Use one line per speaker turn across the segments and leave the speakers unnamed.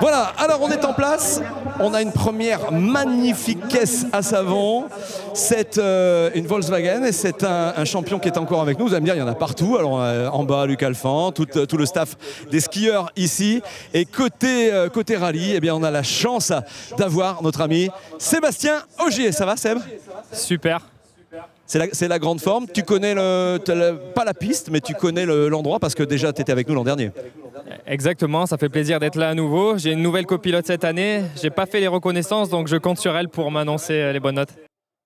Voilà, alors on est en place, on a une première magnifique caisse à savon, c'est une Volkswagen et c'est un champion qui est encore avec nous. Vous allez me dire, il y en a partout, alors en bas Luc Alphand, tout le staff des skieurs ici, et côté rallye, eh bien, on a la chance d'avoir notre ami Sébastien Ogier. Ça va Seb?
Super.
C'est la grande forme, tu connais pas la piste, mais tu connais l'endroit parce que déjà tu étais avec nous l'an dernier.
Exactement, ça fait plaisir d'être là à nouveau. J'ai une nouvelle copilote cette année. J'ai pas fait les reconnaissances, donc je compte sur elle pour m'annoncer les bonnes notes.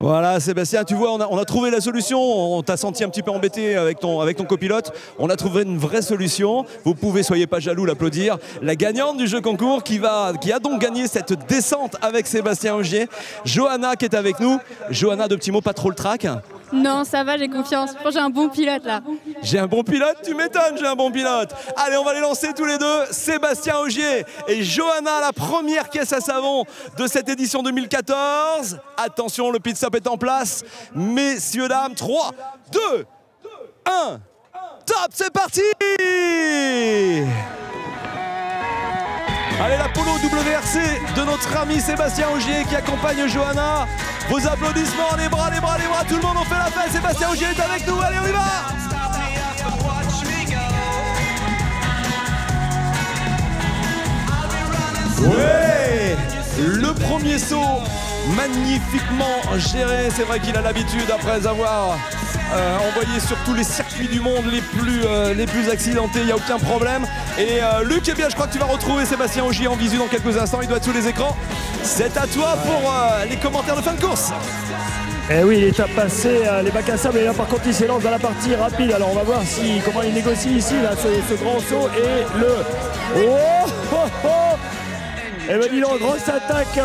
Voilà Sébastien, tu vois, on a trouvé la solution. On t'a senti un petit peu embêté avec ton copilote. On a trouvé une vraie solution. Vous pouvez, soyez pas jaloux, l'applaudir. La gagnante du jeu concours qui a donc gagné cette descente avec Sébastien Ogier. Johanna qui est avec nous. Johanna, de petits mots, pas trop le trac?
Non, ça va, j'ai confiance. Je pense que j'ai un bon pilote là.
J'ai un bon pilote? Tu m'étonnes, j'ai un bon pilote. Allez, on va les lancer tous les deux. Sébastien Ogier et Johanna, la première caisse à savon de cette édition 2014. Attention, le pit stop est en place. Messieurs, dames, 3, 2, 1. Top, c'est parti! Allez, la polo WRC de notre ami Sébastien Ogier qui accompagne Johanna. Vos applaudissements, les bras, tout le monde, on fait la fête. Sébastien Ogier est avec nous, allez, on y va! Ouais! Le premier saut, magnifiquement géré. C'est vrai qu'il a l'habitude, après avoir envoyé sur tous les circuits du monde les plus accidentés, il n'y a aucun problème. Et Luc, eh bien, je crois que tu vas retrouver Sébastien Ogier en visu dans quelques instants, il doit être sous les écrans. C'est à toi pour les commentaires de fin de course.
Eh oui, il est à passer les bacs à sable et là par contre il s'élance dans la partie rapide. Alors on va voir comment il négocie ici là, ce grand saut et le... Oh. Et ben dis donc, grosse attaque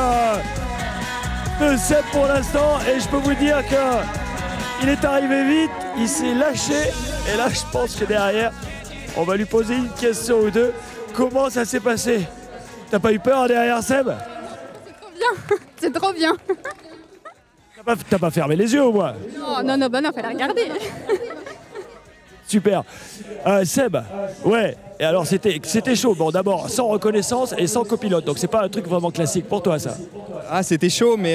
de Seb pour l'instant et je peux vous dire qu'il est arrivé vite, il s'est lâché et là je pense que derrière on va lui poser une question ou deux. Comment ça s'est passé? T'as pas eu peur derrière Seb?
C'est trop bien.
T'as pas fermé les yeux au moins?
Non, fallait regarder.
Super. Seb, ouais, et alors c'était chaud. Bon, d'abord, sans reconnaissance et sans copilote, donc c'est pas un truc vraiment classique pour toi, ça?
Ah, c'était chaud, mais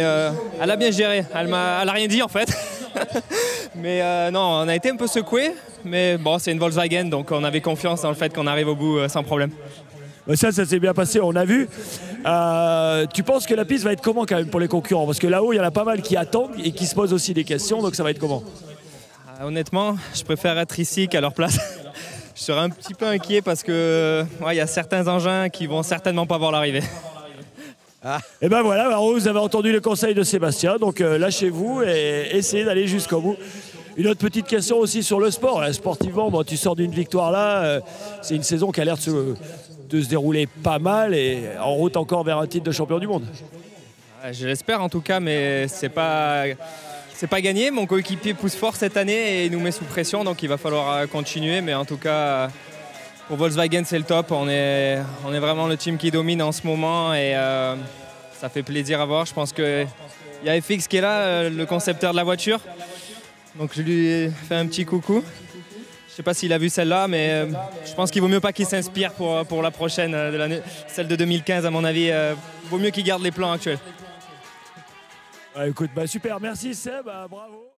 elle a bien géré. Elle a rien dit en fait. Mais non, on a été un peu secoués, mais bon, c'est une Volkswagen, donc on avait confiance dans le fait qu'on arrive au bout sans problème.
Ça s'est bien passé, on a vu. Tu penses que la piste va être comment quand même pour les concurrents? Parce que là-haut, il y en a pas mal qui attendent et qui se posent aussi des questions, donc ça va être comment?
Honnêtement, je préfère être ici qu'à leur place. Je serais un petit peu inquiet parce que y a certains engins qui vont certainement pas voir l'arrivée.
Et ben voilà, vous avez entendu le conseil de Sébastien, donc lâchez-vous et essayez d'aller jusqu'au bout. Une autre petite question aussi sur le sport. Sportivement, bon, tu sors d'une victoire là, c'est une saison qui a l'air de se dérouler pas mal et en route encore vers un titre de champion du monde.
Je l'espère en tout cas, mais c'est pas gagné. Mon coéquipier pousse fort cette année et nous met sous pression, donc il va falloir continuer. Mais en tout cas, pour Volkswagen, c'est le top. On est vraiment le team qui domine en ce moment et ça fait plaisir à voir. Je pense qu'il y a FX qui est là, le concepteur de la voiture. Donc je lui fais un petit coucou. Je ne sais pas s'il a vu celle-là, mais je pense qu'il vaut mieux pas qu'il s'inspire pour la prochaine, celle de 2015 à mon avis. Vaut mieux qu'il garde les plans actuels.
Écoute, super, merci Seb, bravo.